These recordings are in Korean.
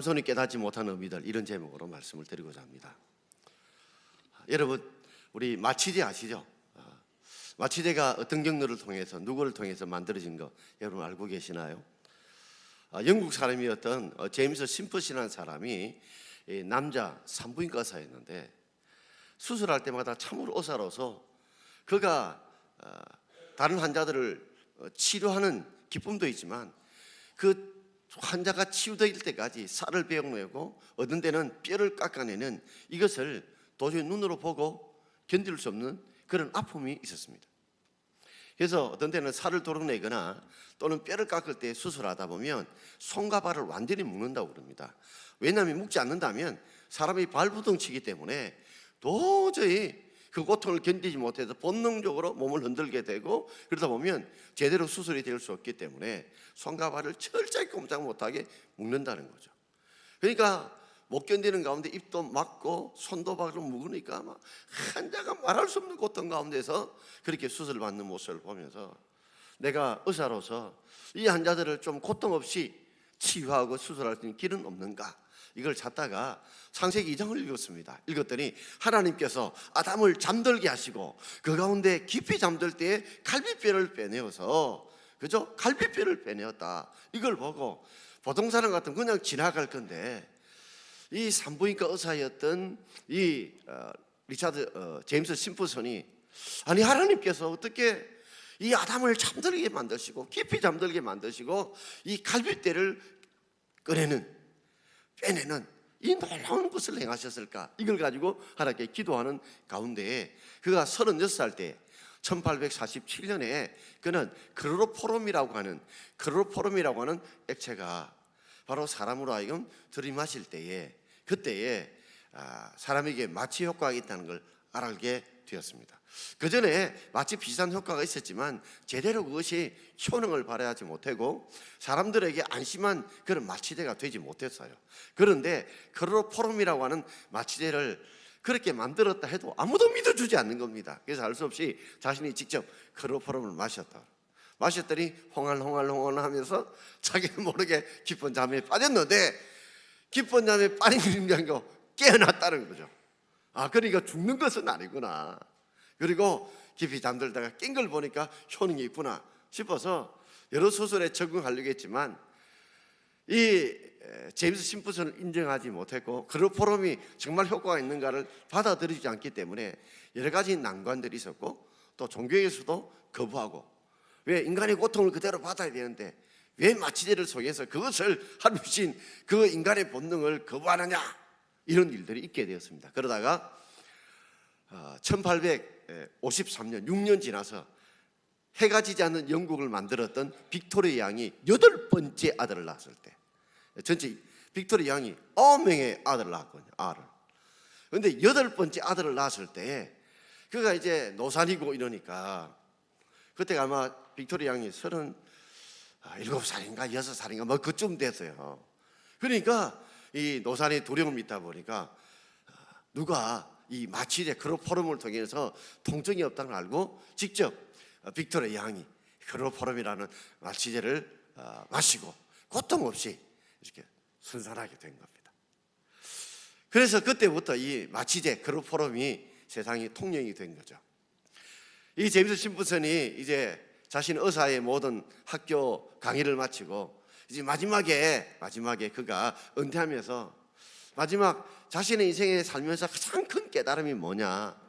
손이 깨닫지 못한 어미들, 이런 제목으로 말씀을 드리고자 합니다. 여러분, 우리 마취제 아시죠? 마취제가 어떤 경로를 통해서, 누구를 통해서 만들어진 거 여러분 알고 계시나요? 영국 사람이었던 제임스 심퍼스라는 사람이 남자 산부인과 의사였는데, 수술할 때마다 참으로 의사로서 그가 다른 환자들을 치료하는 기쁨도 있지만 그 환자가 치유될 때까지 살을 베어내고 어떤 때는 뼈를 깎아내는 이것을 도저히 눈으로 보고 견딜 수 없는 그런 아픔이 있었습니다. 그래서 어떤 때는 살을 도려내거나 또는 뼈를 깎을 때 수술하다 보면 손과 발을 완전히 묶는다고 그럽니다. 왜냐하면 묶지 않는다면 사람이 발부둥치기 때문에 도저히 그 고통을 견디지 못해서 본능적으로 몸을 흔들게 되고, 그러다 보면 제대로 수술이 될 수 없기 때문에 손과 발을 철저히 꼼짝 못하게 묶는다는 거죠. 그러니까 못 견디는 가운데 입도 막고 손도 발로 묶으니까 막 환자가 말할 수 없는 고통 가운데서 그렇게 수술을 받는 모습을 보면서 내가 의사로서 이 환자들을 좀 고통 없이 치유하고 수술할 수 있는 길은 없는가, 이걸 찾다가 창세기 2장을 읽었습니다. 읽었더니 하나님께서 아담을 잠들게 하시고 그 가운데 깊이 잠들 때에 갈비뼈를 빼내어서, 그죠? 갈비뼈를 빼내었다. 이걸 보고 보통 사람 같으면 그냥 지나갈 건데, 이 산부인과 의사였던 이 제임스 심프슨이, 아니 하나님께서 어떻게 이 아담을 잠들게 만드시고 깊이 잠들게 만드시고 이 갈비뼈를 빼내는 이 놀라운 것을 행하셨을까? 이걸 가지고 하나님께 기도하는 가운데 그가 36살 때 1847년에 그는 클로로포름이라고 하는 액체가 바로 사람으로 하여금 들이마실 때에, 그때에 사람에게 마취 효과가 있다는 걸 알게 되었습니다. 그 전에 마치 비슷한 효과가 있었지만 제대로 그것이 효능을 발휘하지 못하고 사람들에게 안심한 그런 마취제가 되지 못했어요. 그런데 클로로포름이라고 하는 마취제를 그렇게 만들었다 해도 아무도 믿어주지 않는 겁니다. 그래서 알 수 없이 자신이 직접 클로로포름을 마셨더니 홍알홍알 하면서 자기는 모르게 깊은 잠에 빠졌는데, 깊은 잠에 빠진 게 아니고 깨어났다는 거죠. 그러니까 죽는 것은 아니구나. 그리고 깊이 잠들다가 깬 걸 보니까 효능이 있구나 싶어서 여러 수술에 적응하려고 했지만 이 제임스 심프슨을 인정하지 못했고 클로로포름이 정말 효과가 있는가를 받아들이지 않기 때문에 여러 가지 난관들이 있었고, 또 종교에서도 거부하고, 왜 인간의 고통을 그대로 받아야 되는데 왜 마취제를 속여서 그것을 하루신 그 인간의 본능을 거부하느냐, 이런 일들이 있게 되었습니다. 그러다가 1853년 6년 지나서 해가 지지 않는 영국을 만들었던 빅토리아 양이 8번째 아들을 낳았을 때, 전체 빅토리아 양이 9명의 아들을 낳았거든요. 그런데 8번째 아들을 낳았을 때 그가 이제 노산이고 이러니까, 그때가 아마 빅토리아 양이 37살인가 6살인가 뭐 그쯤 됐어요. 그러니까 이 노산의 두려움이 있다 보니까 누가 이 마취제 클로로포름을 통해서 통증이 없다는 걸 알고 직접 빅토리아 양이 클로로포름이라는 마취제를 마시고 고통 없이 이렇게 순산하게 된 겁니다. 그래서 그때부터 이 마취제 클로로포름이 세상이 통용이 된 거죠. 이 제임스 심프슨이 이제 자신 의사의 모든 학교 강의를 마치고 이제 마지막에 그가 은퇴하면서 마지막 자신의 인생에 살면서 가장 큰 깨달음이 뭐냐,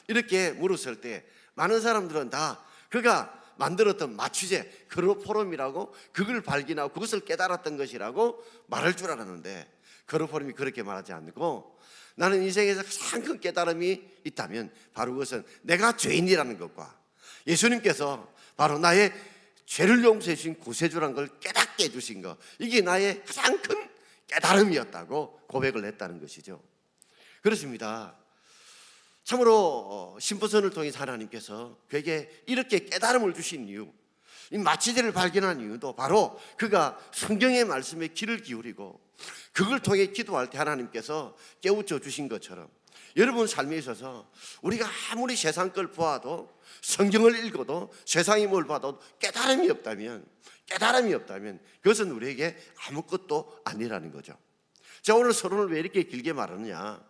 이렇게 물었을 때 많은 사람들은 다 그가 만들었던 마취제 클로로포름이라고 그걸 발견하고 그것을 깨달았던 것이라고 말할 줄 알았는데, 클로로포름이 그렇게 말하지 않고, 나는 인생에서 가장 큰 깨달음이 있다면 바로 그것은 내가 죄인이라는 것과 예수님께서 바로 나의 죄를 용서해 주신 구세주라는 걸 깨닫게 해주신 것, 이게 나의 가장 큰 깨달음이었다고 고백을 했다는 것이죠. 그렇습니다. 참으로 심프슨을 통해서 하나님께서 그에게 이렇게 깨달음을 주신 이유, 이 마취제를 발견한 이유도 바로 그가 성경의 말씀에 귀를 기울이고 그걸 통해 기도할 때 하나님께서 깨우쳐 주신 것처럼 여러분 삶에 있어서 우리가 아무리 세상 걸 보아도, 성경을 읽어도, 세상이 뭘 봐도 깨달음이 없다면 깨달음이 없다면 그것은 우리에게 아무것도 아니라는 거죠. 제가 오늘 서론을 왜 이렇게 길게 말하느냐,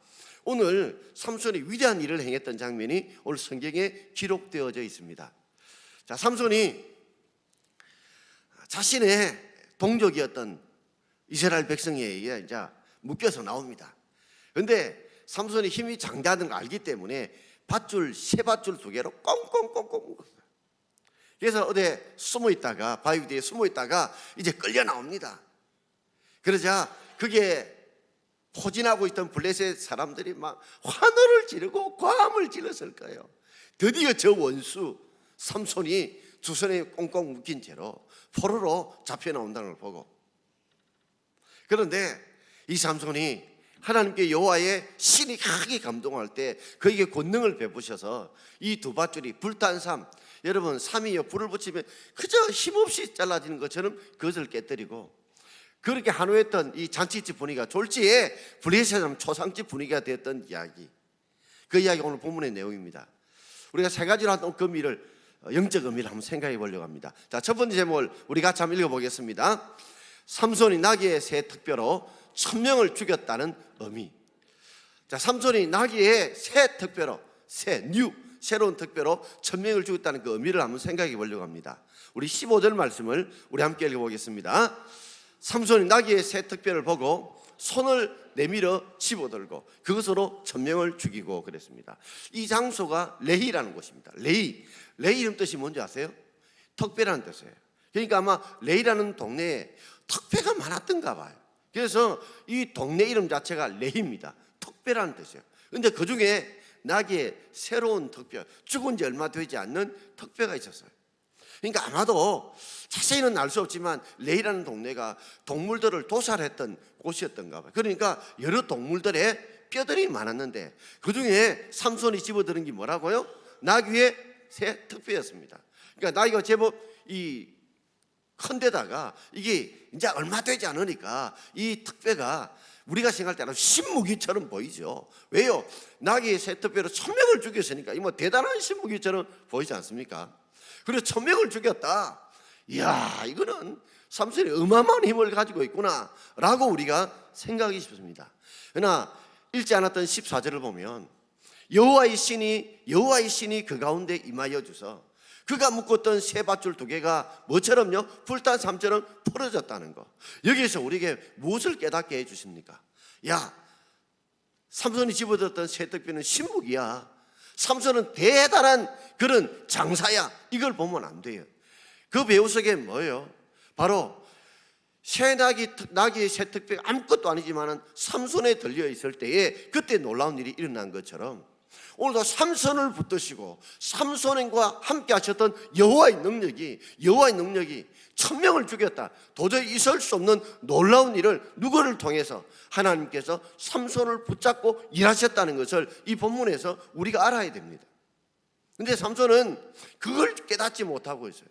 오늘 삼손이 위대한 일을 행했던 장면이 오늘 성경에 기록되어져 있습니다. 자, 삼손이 자신의 동족이었던 이스라엘 백성에 의해 이제 묶여서 나옵니다. 그런데 삼손이 힘이 장대하던 걸 알기 때문에 밧줄, 세 밧줄 두 개로 꽁꽁꽁꽁 묶었어요. 그래서 어디 숨어 있다가, 바위 뒤에 숨어 있다가 이제 끌려 나옵니다. 그러자 그게 포진하고 있던 블레셋 사람들이 막 환호를 지르고 고함을 질렀을 거예요. 드디어 저 원수 삼손이 두 손에 꽁꽁 묶인 채로 포로로 잡혀 나온다는 걸 보고, 그런데 이 삼손이 하나님께 여호와의 신이 크게 감동할 때 그에게 권능을 베푸셔서 이 두 밧줄이 불탄 삶, 여러분 삼이요 불을 붙이면 그저 힘없이 잘라지는 것처럼 그것을 깨뜨리고, 그렇게 한호했던 이 잔치집 분위기가 졸지에 블레셋 초상집 분위기가 되었던 이야기, 그 이야기가 오늘 본문의 내용입니다. 우리가 세 가지로 했던 그 의미를, 영적 의미를 한번 생각해 보려고 합니다. 자, 첫 번째 제목을 우리 같이 한번 읽어보겠습니다. 삼손이 나귀의 새 특별로 1000명을 죽였다는 의미. 자, 삼손이 나귀의 새 특별로, 새로운 특별로 1000명을 죽였다는 그 의미를 한번 생각해 보려고 합니다. 우리 15절 말씀을 우리 함께 읽어보겠습니다. 삼손이 나귀의 새 특별을 보고 손을 내밀어 집어들고 그것으로 1000명을 죽이고 그랬습니다. 이 장소가 레히라는 곳입니다. 레히 이름 뜻이 뭔지 아세요? 턱배라는 뜻이에요. 그러니까 아마 레히라는 동네에 턱배가 많았던가 봐요. 그래서 이 동네 이름 자체가 레히입니다. 턱배라는 뜻이에요. 그런데 그 중에 나귀의 새로운 턱뼈, 죽은 지 얼마 되지 않는 턱뼈가 있었어요. 그러니까 아마도 자세히는 알 수 없지만 레히라는 동네가 동물들을 도살했던 곳이었던가 봐요. 그러니까 여러 동물들의 뼈들이 많았는데 그 중에 삼손이 집어드는 게 뭐라고요? 나귀의 새 턱뼈였습니다. 그러니까 나귀가 제법 이 큰 데다가 이게 이제 얼마 되지 않으니까 이 턱뼈가 우리가 생각할 때는 신무기처럼 보이죠. 왜요? 나귀의 새 턱뼈로 1000명을 죽였으니까 이 뭐 대단한 신무기처럼 보이지 않습니까? 그래서 1000명을 죽였다. 이야, 이거는 삼손이 어마어마한 힘을 가지고 있구나 라고 우리가 생각이 싶습니다. 그러나 읽지 않았던 14절을 보면 여호와의 신이 그 가운데 임하여 주서 그가 묶었던 새 밧줄 두 개가 뭐처럼요? 불탄 삶처럼 풀어졌다는 거. 여기에서 우리에게 무엇을 깨닫게 해주십니까? 야, 삼손이 집어들었던 새 턱뼈는 신무기야. 삼손은 대단한 그런 장사야. 이걸 보면 안 돼요. 그 배우 속에 뭐예요? 바로 나귀의 새 턱뼈가 아무것도 아니지만 삼손에 들려 있을 때에 그때 놀라운 일이 일어난 것처럼 오늘도 삼손을 붙드시고 삼손과 함께 하셨던 여호와의 능력이 1000명을 죽였다. 도저히 있을 수 없는 놀라운 일을 누구를 통해서 하나님께서 삼손을 붙잡고 일하셨다는 것을 이 본문에서 우리가 알아야 됩니다. 그런데 삼손은 그걸 깨닫지 못하고 있어요.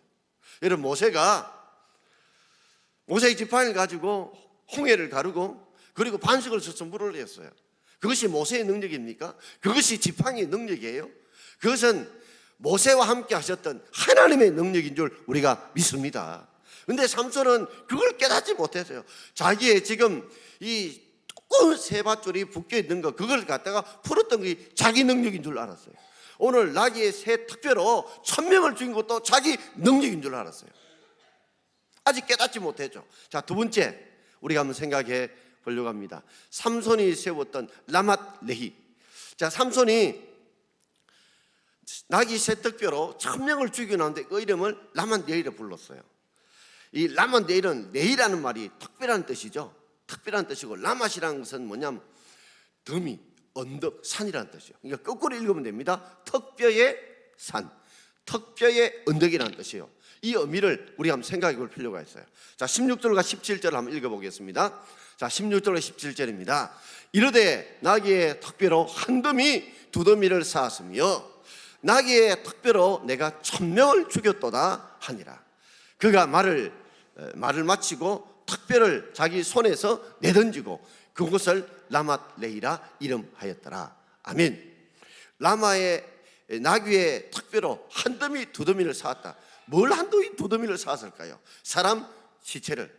여러분, 모세의 지팡이를 가지고 홍해를 가르고 그리고 반석을 쳐서 물을 냈어요. 그것이 모세의 능력입니까? 그것이 지팡이의 능력이에요? 그것은 모세와 함께 하셨던 하나님의 능력인 줄 우리가 믿습니다. 그런데 삼손은 그걸 깨닫지 못했어요. 자기의 지금 이 두꺼운 새 밧줄이 묶여 있는 거, 그걸 갖다가 풀었던 게 자기 능력인 줄 알았어요. 오늘 나귀의 새 턱뼈로 1000명을 죽인 것도 자기 능력인 줄 알았어요. 아직 깨닫지 못했죠. 자, 두 번째 우리가 한번 생각해 보려고 합니다. 삼손이 세웠던 라맛 레히. 자, 삼손이 나귀 새 턱뼈로 1000명을 죽여놨는데 그 이름을 라맛 레히로 불렀어요. 이 라맛 레히라는 말이 특별한 뜻이죠. 특별한 뜻이고, 라맛이라는 것은 뭐냐면 더미, 언덕, 산이라는 뜻이에요. 그러니까 거꾸로 읽으면 됩니다. 턱뼈의 산, 턱뼈의 언덕이라는 뜻이에요. 이 의미를 우리가 한번 생각해 볼 필요가 있어요. 자, 16절과 17절 한번 읽어보겠습니다. 자, 16절과 17절입니다. 이르되 나귀의 턱뼈로 한 더미 두 더미를 쌓았으며 나귀의 턱뼈로 내가 1000명을 죽였도다 하니라. 그가 말을 마치고 턱뼈를 자기 손에서 내던지고 그곳을 라맛 레히라 이름하였더라. 아멘. 나귀의 턱뼈로 한 더미 두 더미를 쌓았다. 뭘 한도 두 더미를 쌓았을까요? 사람 시체를,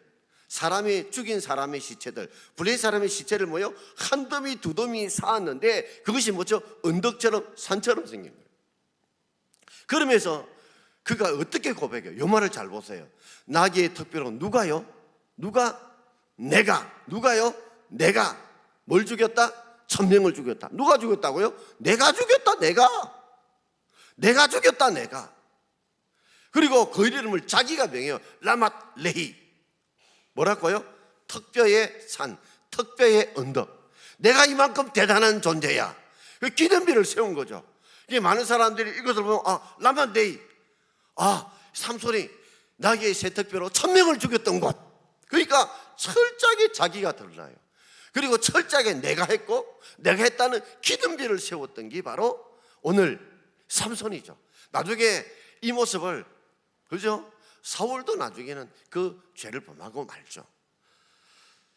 사람이 죽인 사람의 시체들, 블레셋 사람의 시체를 모여 한 더미 두 더미 쌓았는데 그것이 뭐죠? 언덕처럼 산처럼 생긴 거예요. 그러면서 그가 어떻게 고백해요? 이 말을 잘 보세요. 나귀의 턱뼈로 누가요? 누가? 내가. 누가요? 내가. 뭘 죽였다? 1000명을 죽였다. 누가 죽였다고요? 내가 죽였다. 내가 죽였다. 내가. 그리고 그 이름을 자기가 명해요. 라맛 레히. 뭐라고요? 턱뼈의 산, 턱뼈의 언덕. 내가 이만큼 대단한 존재야. 그 기념비를 세운 거죠. 이게 많은 사람들이 이것을 보면 라맛 레히, 삼손이 나귀의 세 턱뼈로 1000명을 죽였던 곳. 그러니까 철저하게 자기가 드러나요. 그리고 철저하게 내가 했고 내가 했다는 기념비를 세웠던 게 바로 오늘 삼손이죠. 나중에 이 모습을, 그죠? 사울도 나중에는 그 죄를 범하고 말죠.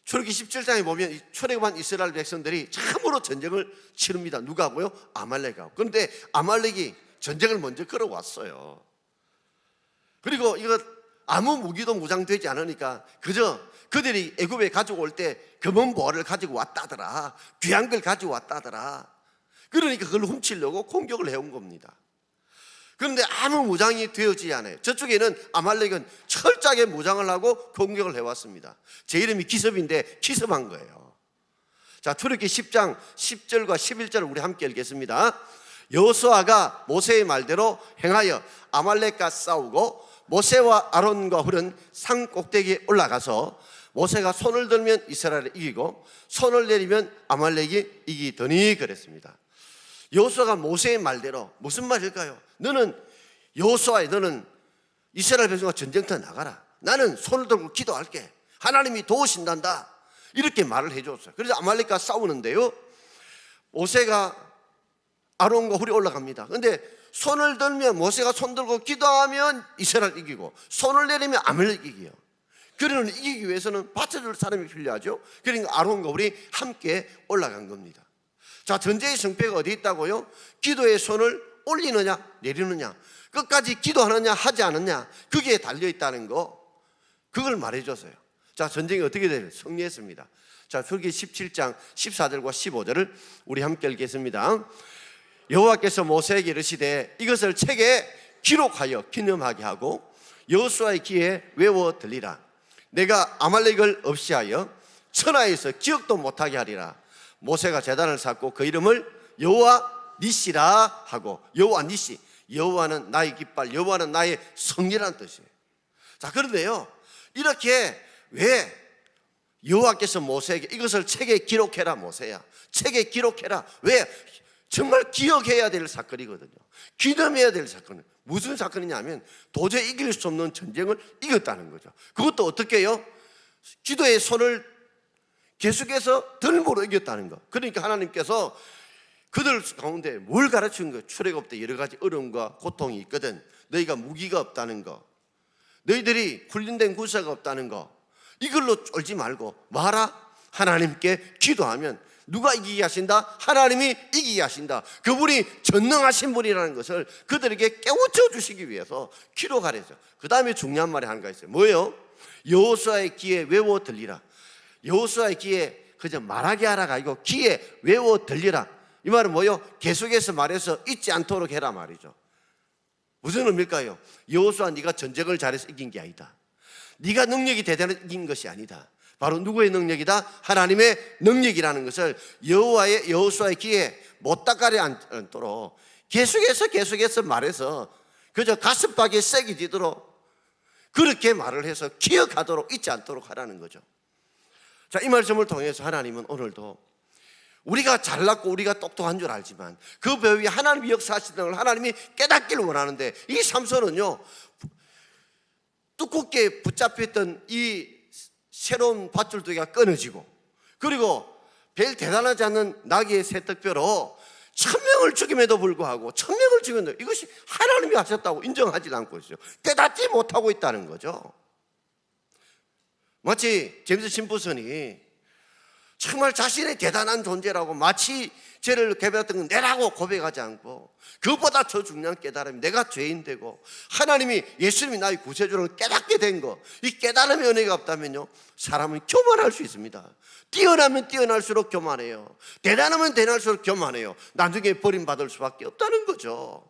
출애굽기 17장에 보면 출애굽한 이스라엘 백성들이 참으로 전쟁을 치릅니다. 누가 하고요? 아말렉하고. 그런데 아말렉이 전쟁을 먼저 걸어왔어요. 그리고 이거 아무 무기도 무장되지 않으니까 그저 그들이 애굽에 가지고 올 때 금은 보화를 가지고 왔다더라, 귀한 걸 가지고 왔다더라. 그러니까 그걸 훔치려고 공격을 해온 겁니다. 그런데 아무 무장이 되어지지 않아요. 저쪽에는 아말렉은 철저하게 무장을 하고 공격을 해왔습니다. 제 이름이 기섭인데 기섭한 거예요. 자, 출애굽기 10장 10절과 11절을 우리 함께 읽겠습니다. 여호수아가 모세의 말대로 행하여 아말렉과 싸우고 모세와 아론과 훌은 산 꼭대기에 올라가서 모세가 손을 들면 이스라엘을 이기고 손을 내리면 아말렉이 이기더니 그랬습니다. 여호수아가 모세의 말대로, 무슨 말일까요? 너는 여호수아야, 너는 이스라엘 백성과 전쟁터 나가라. 나는 손을 들고 기도할게. 하나님이 도우신단다. 이렇게 말을 해줬어요. 그래서 아말렉과 싸우는데요, 모세가 아론과 훌이 올라갑니다. 그런데 손을 들면, 모세가 손 들고 기도하면 이스라엘 이기고 손을 내리면 아말렉 이기요. 그러면 이기기 위해서는 받쳐줄 사람이 필요하죠. 그러니까 아론과 훌이 함께 올라간 겁니다. 자, 전쟁의 승패가 어디 있다고요? 기도의 손을 올리느냐 내리느냐, 끝까지 기도하느냐 하지 않느냐, 그게 달려있다는 거, 그걸 말해줬어요. 자, 전쟁이 어떻게 돼요? 승리했습니다. 자, 출애굽기 17장 14절과 15절을 우리 함께 읽겠습니다. 여호와께서 모세에게 이르시되 이것을 책에 기록하여 기념하게 하고 여호수아의 귀에 외워 들리라. 내가 아말렉을 없이하여 천하에서 기억도 못하게 하리라. 모세가 제단을 쌓고 그 이름을 여호와 니시라 하고, 여호와 니시, 여호와는 나의 깃발, 여호와는 나의 성리라는 뜻이에요. 자, 그런데요, 이렇게 왜 여호와께서 모세에게 이것을 책에 기록해라, 모세야, 책에 기록해라. 왜? 정말 기억해야 될 사건이거든요. 기념해야 될 사건은 무슨 사건이냐면 도저히 이길 수 없는 전쟁을 이겼다는 거죠. 그것도 어떻게 해요? 기도의 손을 계속해서 들므로 이겼다는 거. 그러니까 하나님께서 그들 가운데 뭘 가르치는 거예요? 출애굽 때 여러 가지 어려움과 고통이 있거든. 너희가 무기가 없다는 거, 너희들이 훈련된 군사가 없다는 거, 이걸로 쫄지 말고 말아. 하나님께 기도하면 누가 이기게 하신다? 하나님이 이기게 하신다. 그분이 전능하신 분이라는 것을 그들에게 깨우쳐 주시기 위해서 기록하래죠. 그 다음에 중요한 말이 하나가 있어요. 뭐예요? 여호수아의 귀에 외워 들리라. 여호수아의 귀에 그저 말하게 하라가 아니고 귀에 외워 들리라. 이 말은 뭐예요? 계속해서 말해서 잊지 않도록 해라 말이죠. 무슨 의미일까요? 여호수아, 네가 전쟁을 잘해서 이긴 게 아니다. 네가 능력이 대단해서 이긴 것이 아니다. 바로 누구의 능력이다? 하나님의 능력이라는 것을 여호수아의 귀에 못 닦아리 않도록 계속해서 말해서 그저 가슴팍에 쐐기 지도록 그렇게 말을 해서 기억하도록, 잊지 않도록 하라는 거죠. 자, 이 말씀을 통해서 하나님은 오늘도 우리가 잘났고 우리가 똑똑한 줄 알지만 그 배후에 하나님이 역사하시는 걸 하나님이 깨닫기를 원하는데, 이 삼손은요, 두껍게 붙잡혔던 이 새로운 밧줄 두 개가 끊어지고, 그리고 별 대단하지 않는 나귀의 세 턱뼈로 1000명을 죽임에도 불구하고 1000명을 죽였는데 이것이 하나님이 하셨다고 인정하지 않고 있어요. 깨닫지 못하고 있다는 거죠. 마치 제임스 심프슨이 정말 자신의 대단한 존재라고 마치 죄를 개발했던 건 내라고 고백하지 않고 그보다 더 중요한 깨달음이 내가 죄인되고 하나님이 예수님이 나의 구세주라고 깨닫게 된 거, 이 깨달음의 은혜가 없다면요 사람은 교만할 수 있습니다. 뛰어나면 뛰어날수록 교만해요. 대단하면 대단할수록 교만해요. 나중에 버림받을 수밖에 없다는 거죠.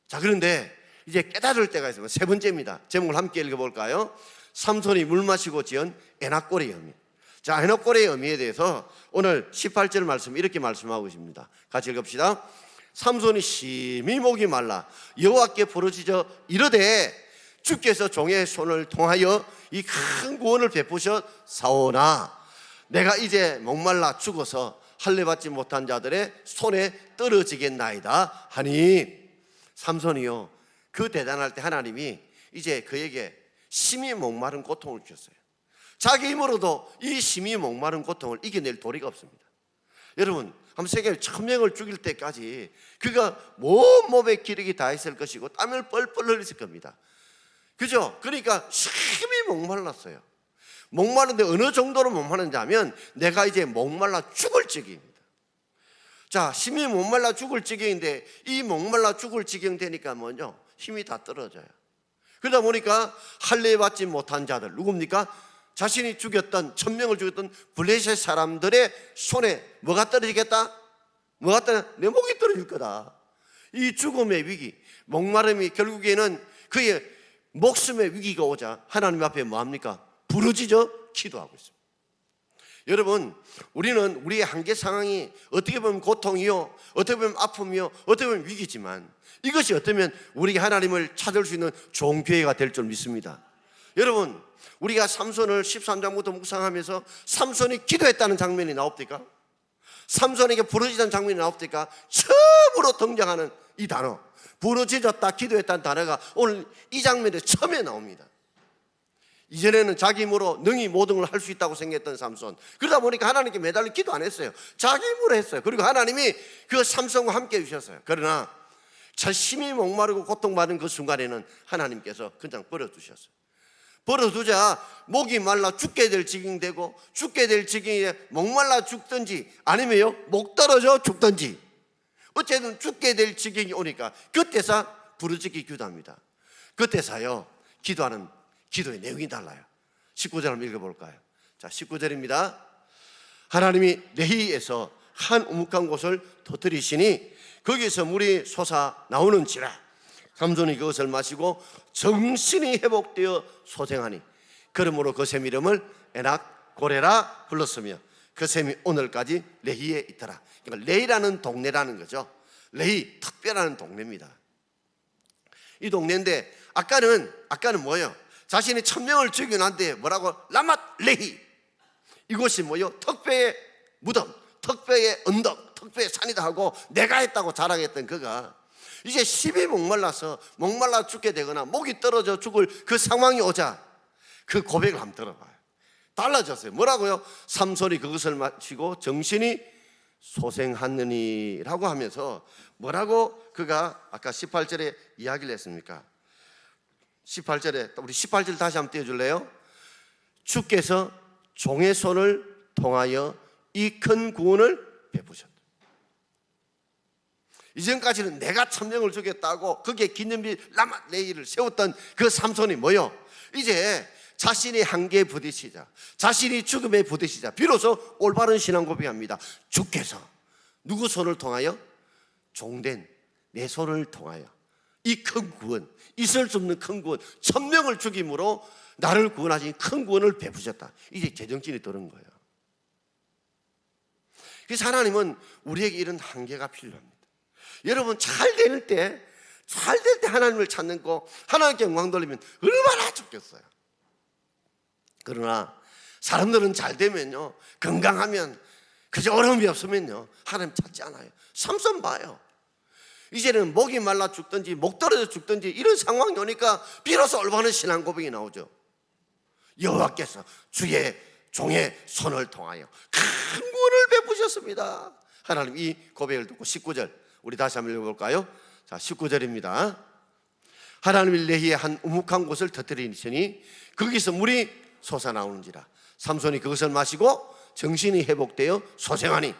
자, 그런데 이제 깨달을 때가 있습니다. 세 번째입니다. 제목을 함께 읽어볼까요? 삼손이 물 마시고 지은 에낙골의 의미. 자, 에낙골의 의미에 대해서 오늘 18절 말씀 이렇게 말씀하고 있습니다. 같이 읽읍시다. 삼손이 심히 목이 말라 여호와께 부르짖어 이르되 주께서 종의 손을 통하여 이 큰 구원을 베푸셔 사오나 내가 이제 목말라 죽어서 할례받지 못한 자들의 손에 떨어지겠나이다 하니, 삼손이요 그 대단할 때 하나님이 이제 그에게 심히 목마른 고통을 주셨어요. 자기 힘으로도 이 심히 목마른 고통을 이겨낼 도리가 없습니다. 여러분 한번 생각해, 천명을 죽일 때까지 그가 온 몸에 기력이 다 있을 것이고 땀을 뻘뻘 흘렸을 겁니다. 그죠? 그러니까 심히 목말랐어요. 목마른데 어느 정도로 목마른지 하면 내가 이제 목말라 죽을 지경입니다. 자, 심히 목말라 죽을 지경인데 이 목말라 죽을 지경 되니까 뭐죠? 힘이 다 떨어져요. 그러다 보니까 할례 받지 못한 자들, 누굽니까? 자신이 죽였던, 천명을 죽였던 블레셋 사람들의 손에 뭐가 떨어지겠다? 뭐가 떨어져? 내 목이 떨어질 거다. 이 죽음의 위기, 목마름이 결국에는 그의 목숨의 위기가 오자 하나님 앞에 뭐합니까? 부르짖어 기도하고 있습니다. 여러분, 우리는 우리의 한계 상황이 어떻게 보면 고통이요, 어떻게 보면 아픔이요, 어떻게 보면 위기지만 이것이 어쩌면 우리가 하나님을 찾을 수 있는 좋은 기회가 될 줄 믿습니다. 여러분, 우리가 삼손을 13장부터 묵상하면서 삼손이 기도했다는 장면이 나옵니까? 삼손에게 부르짖은 장면이 나옵니까? 처음으로 등장하는 이 단어, 부르짖었다, 기도했다는 단어가 오늘 이 장면에 처음에 나옵니다. 이전에는 자기 힘으로 능히 모든 걸 할 수 있다고 생각했던 삼손, 그러다 보니까 하나님께 매달려 기도 안 했어요. 자기 힘으로 했어요. 그리고 하나님이 그 삼손과 함께 해주셨어요. 그러나 심히 목마르고 고통받은 그 순간에는 하나님께서 그냥 버려두셨어요. 버려두자 목이 말라 죽게 될 지경이 되고, 죽게 될 지경에 목말라 죽든지 아니면요 목 떨어져 죽든지 어쨌든 죽게 될 지경이 오니까 그때서 부르짖기 기도합니다. 그때서요 기도하는 기도의 내용이 달라요. 19절 한번 읽어볼까요? 자, 19절입니다. 하나님이 레히에서 한 우묵한 곳을 터뜨리시니 거기서 물이 솟아 나오는지라. 삼손이 그것을 마시고 정신이 회복되어 소생하니 그러므로 그 샘 이름을 에낙고레라 불렀으며 그 샘이 오늘까지 레히에 있더라. 그러니까 레히라는 동네라는 거죠. 레히, 특별한 동네입니다. 이 동네인데 아까는 뭐예요? 자신이 천명을 죽여놨는데 뭐라고? 라맛 레히. 이곳이 뭐예요? 특배의 무덤, 특배의 언덕, 특배의 산이다 하고 내가 했다고 자랑했던 그가 이제 심히 목말라서 목말라 죽게 되거나 목이 떨어져 죽을 그 상황이 오자 그 고백을 한번 들어봐요. 달라졌어요. 뭐라고요? 삼손이 그것을 마시고 정신이 소생하느니라고 하면서 뭐라고 그가 아까 18절에 이야기를 했습니까? 18절에 우리 18절 다시 한번 띄워줄래요? 주께서 종의 손을 통하여 이 큰 구원을 베푸셨다. 이전까지는 내가 천명을 주겠다고 거기에 기념비 라마레이를 세웠던 그 삼손이 뭐요? 이제 자신의 한계에 부딪히자, 자신이 죽음에 부딪히자 비로소 올바른 신앙 고백합니다. 주께서 누구 손을 통하여? 종된 내 손을 통하여 이 큰 구원, 있을 수 없는 큰 구원, 천명을 죽임으로 나를 구원하신 큰 구원을 베푸셨다. 이제 제정신이 드는 거예요. 그래서 하나님은 우리에게 이런 한계가 필요합니다. 여러분 잘 될 때 하나님을 찾는 거, 하나님께 영광 돌리면 얼마나 좋겠어요. 그러나 사람들은 잘 되면요, 건강하면, 그저 어려움이 없으면요 하나님 찾지 않아요. 삼손 봐요. 이제는 목이 말라 죽든지 목 떨어져 죽든지 이런 상황이 오니까 비로소 올바른 신앙 고백이 나오죠. 여호와께서 주의 종의 손을 통하여 큰 구원을 베푸셨습니다. 하나님 이 고백을 듣고 19절 우리 다시 한번 읽어볼까요? 자, 19절입니다. 하나님이 레히의 한 우묵한 곳을 터뜨리시니 거기서 물이 솟아나오는지라. 삼손이 그것을 마시고 정신이 회복되어 소생하니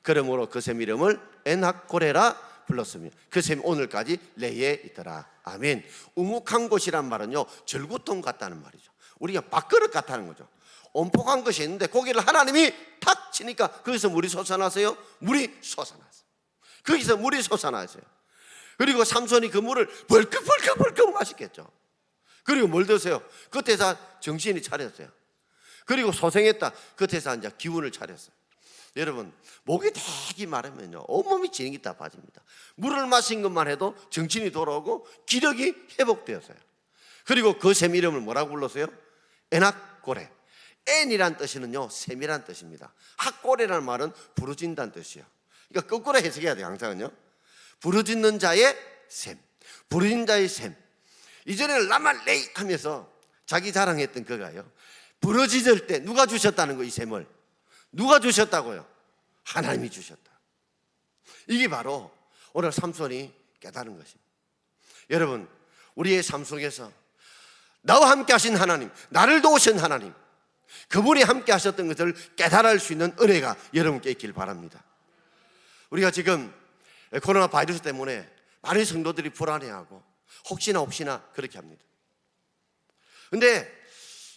그러므로 그 샘 이름을 에낙고레라 불렀으며 그 샘이 오늘까지 레에 있더라. 아멘. 우묵한 곳이란 말은요, 절구통 같다는 말이죠. 우리가 밥그릇 같다는 거죠. 온폭한 것이 있는데 거기를 하나님이 탁 치니까 거기서 물이 솟아나서요. 물이 솟아났어요. 거기서 물이 솟아났어요. 그리고 삼손이 그 물을 벌컥벌컥 마시겠죠. 그리고 뭘 드세요? 그때서 정신이 차렸어요. 그리고 소생했다. 그때서 이제 기운을 차렸어요. 여러분, 목이 되게 마르면요, 온몸이 진흙이 다 빠집니다. 물을 마신 것만 해도 정신이 돌아오고 기력이 회복되었어요. 그리고 그 샘 이름을 뭐라고 불렀어요? 에낙고레. 엔이란 뜻은요, 샘이란 뜻입니다. 학고레라는 말은 부르짖는다는 뜻이에요. 그러니까 거꾸로 해석해야 돼요. 항상은요, 부르짖는 자의 샘, 부르짖는 자의 샘. 이전에는 라말레이 하면서 자기 자랑했던 그가요, 부르짖을 때 누가 주셨다는 거, 이 샘을 누가 주셨다고요? 하나님이 주셨다. 이게 바로 오늘 삼손이 깨달은 것입니다. 여러분, 우리의 삶 속에서 나와 함께 하신 하나님, 나를 도우신 하나님, 그분이 함께 하셨던 것을 깨달을 수 있는 은혜가 여러분께 있길 바랍니다. 우리가 지금 코로나 바이러스 때문에 많은 성도들이 불안해하고 혹시나 그렇게 합니다. 그런데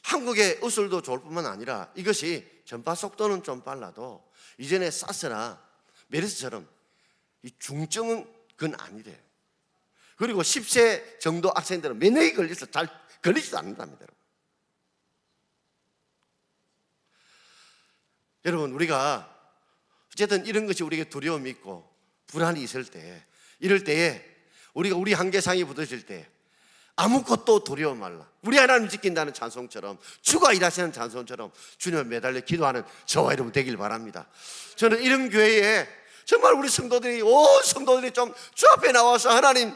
한국의 의술도 좋을 뿐만 아니라 이것이 전파 속도는 좀 빨라도 이전에 사스나 메르스처럼 이 중증은 그건 아니래요. 그리고 10세 정도 학생들은 면역이 걸려서 잘 걸리지도 않는답니다. 여러분, 우리가 어쨌든 이런 것이 우리에게 두려움이 있고 불안이 있을 때, 이럴 때에 우리가 우리 한계상이 부딪힐 때 아무것도 두려워 말라, 우리 하나님 지킨다는 찬송처럼, 주가 일하시는 찬송처럼 주님을 매달려 기도하는 저와 여러분 되길 바랍니다. 저는 이런 교회에 정말 우리 성도들이, 온 성도들이 좀 주 앞에 나와서 하나님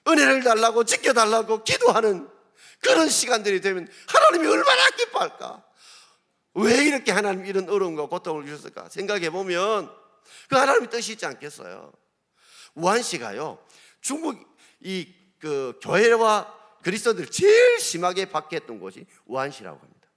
은혜를 달라고, 지켜달라고 기도하는 그런 시간들이 되면 하나님이 얼마나 기뻐할까. 왜 이렇게 하나님이 이런 어려움과 고통을 주셨을까 생각해 보면 그 하나님의 뜻이 있지 않겠어요. 우한시가요, 중국 그 교회와 그리스도들 제일 심하게 박해했던 곳이 우한시라고 합니다.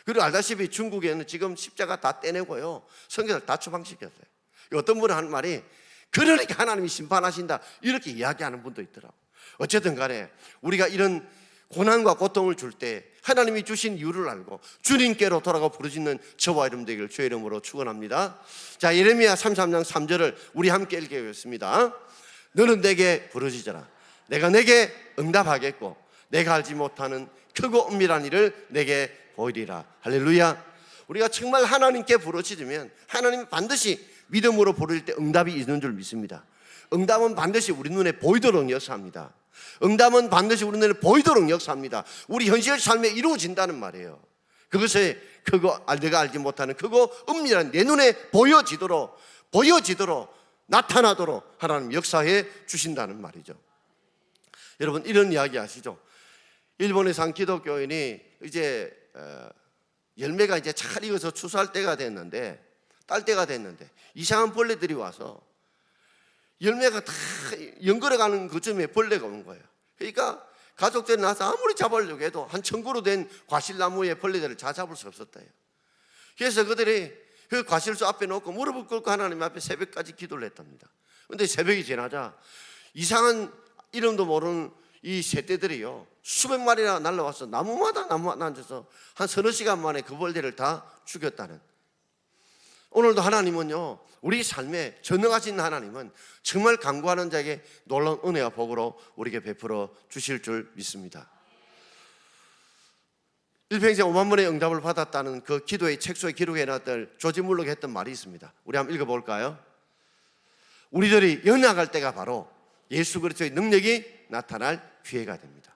그리고 알다시피 중국에는 지금 십자가 다 떼내고요, 선교사를 다 추방시켰어요. 어떤 분은 하는 말이, 그러니까 하나님이 심판하신다, 이렇게 이야기하는 분도 있더라고요. 어쨌든 간에 우리가 이런 고난과 고통을 줄 때 하나님이 주신 이유를 알고 주님께로 돌아가 부르짖는 저와 여러분 되기를 주의 이름으로 축원합니다. 자, 예레미야 33장 3절을 우리 함께 읽겠습니다. 너는 내게 부르짖어라. 내가 내게 응답하겠고 내가 알지 못하는 크고 은밀한 일을 내게 보이리라. 할렐루야. 우리가 정말 하나님께 부르짖으면 하나님이 반드시 믿음으로 부를 때 응답이 있는 줄 믿습니다. 응답은 반드시 우리 눈에 보이도록 역사합니다. 응답은 반드시 우리 눈에 보이도록 역사합니다. 우리 현실 삶에 이루어진다는 말이에요. 그것에 내가 알지 못하는 그거 은밀한 내 눈에 보여지도록 나타나도록 하나님 역사해 주신다는 말이죠. 여러분, 이런 이야기 아시죠? 일본에서 한 기독교인이 이제 열매가 이제 잘 익어서 추수할 때가 됐는데, 딸 때가 됐는데 이상한 벌레들이 와서 열매가 다 연걸어가는 그쯤에 벌레가 온 거예요. 그러니까 가족들이 나서 아무리 잡으려고 해도 한 천그루 된 과실나무의 벌레들을 다 잡을 수 없었대요. 그래서 그들이 그 과실수 앞에 놓고 무릎을 꿇고 하나님 앞에 새벽까지 기도를 했답니다. 그런데 새벽이 지나자 이상한 이름도 모르는 이 새떼들이요, 수백 마리나 날라와서 나무마다 앉아서 한 서너 시간 만에 그 벌레를 다 죽였다는. 오늘도 하나님은요, 우리 삶에 전능하신 하나님은 정말 간구하는 자에게 놀라운 은혜와 복으로 우리에게 베풀어 주실 줄 믿습니다. 일평생 5만 번의 응답을 받았다는 그 기도의 책소에 기록해놨던 조지 물러가 했던 말이 있습니다. 우리 한번 읽어볼까요? 우리들이 연약할 때가 바로 예수 그리스도의 능력이 나타날 기회가 됩니다.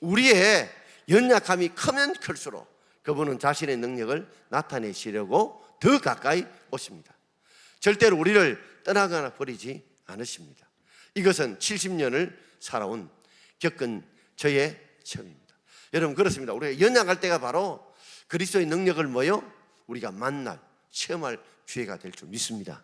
우리의 연약함이 크면 클수록 그분은 자신의 능력을 나타내시려고 더 가까이 오십니다. 절대로 우리를 떠나거나 버리지 않으십니다. 이것은 70년을 살아온 겪은 저의 체험입니다. 여러분, 그렇습니다. 우리가 연약할 때가 바로 그리스도의 능력을 우리가 만날, 체험할 기회가 될 줄 믿습니다.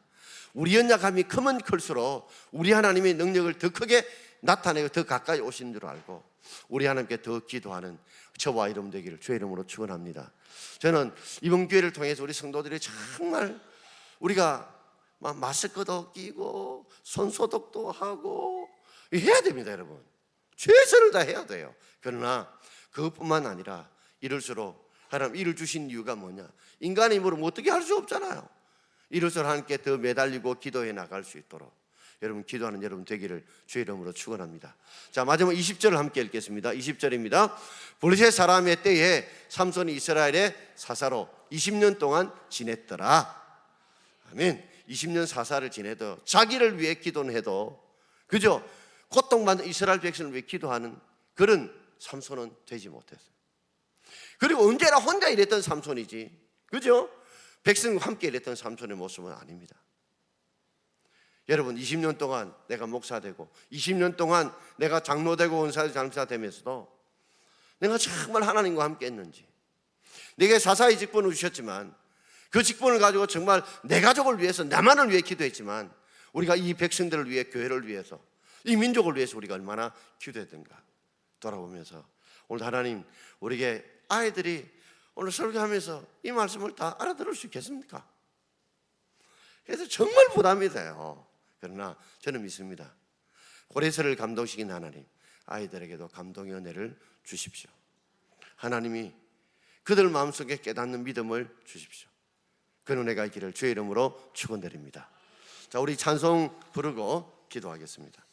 우리 연약함이 크면 클수록 우리 하나님의 능력을 더 크게 나타내고 더 가까이 오시는 줄 알고 우리 하나님께 더 기도하는 저와 여러분 되기를 주의 이름으로 축원합니다. 저는 이번 기회를 통해서 우리 성도들이 정말 우리가 막 마스크도 끼고 손소독도 하고 해야 됩니다, 여러분. 최선을 다해야 돼요. 그러나 그것뿐만 아니라 이럴수록 하나님 일을 주신 이유가 뭐냐? 인간의 힘으로 뭐 어떻게 할 수 없잖아요. 이럴수록 하나님께 더 매달리고 기도해 나갈 수 있도록 여러분 기도하는 여러분 되기를 주의 이름으로 축원합니다. 자, 마지막 20절을 함께 읽겠습니다. 20절입니다. 블레셋 사람의 때에 삼손이 이스라엘의 사사로 20년 동안 지냈더라. 아멘. 20년 사사를 지내도 자기를 위해 기도는 해도 그저 고통받는 이스라엘 백성을 위해 기도하는 그런 삼손은 되지 못했어요. 그리고 언제나 혼자 일했던 삼손이지, 그죠? 백성과 함께 일했던 삼손의 모습은 아닙니다. 여러분, 20년 동안 내가 목사되고 20년 동안 내가 장로되고 원사되고 장사되면서도 내가 정말 하나님과 함께 했는지, 내게 사사의 직분을 주셨지만 그 직분을 가지고 정말 내 가족을 위해서 나만을 위해 기도했지만 우리가 이 백성들을 위해, 교회를 위해서, 이 민족을 위해서 우리가 얼마나 기도했던가 돌아보면서 오늘 하나님 우리에게 아이들이 오늘 설교하면서 이 말씀을 다 알아들을 수 있겠습니까? 그래서 정말 부담이 돼요. 그러나 저는 믿습니다. 고레스를 감동시킨 하나님, 아이들에게도 감동의 은혜를 주십시오. 하나님이 그들 마음속에 깨닫는 믿음을 주십시오. 그 은혜가 있기를 주의 이름으로 축원드립니다. 자, 우리 찬송 부르고 기도하겠습니다.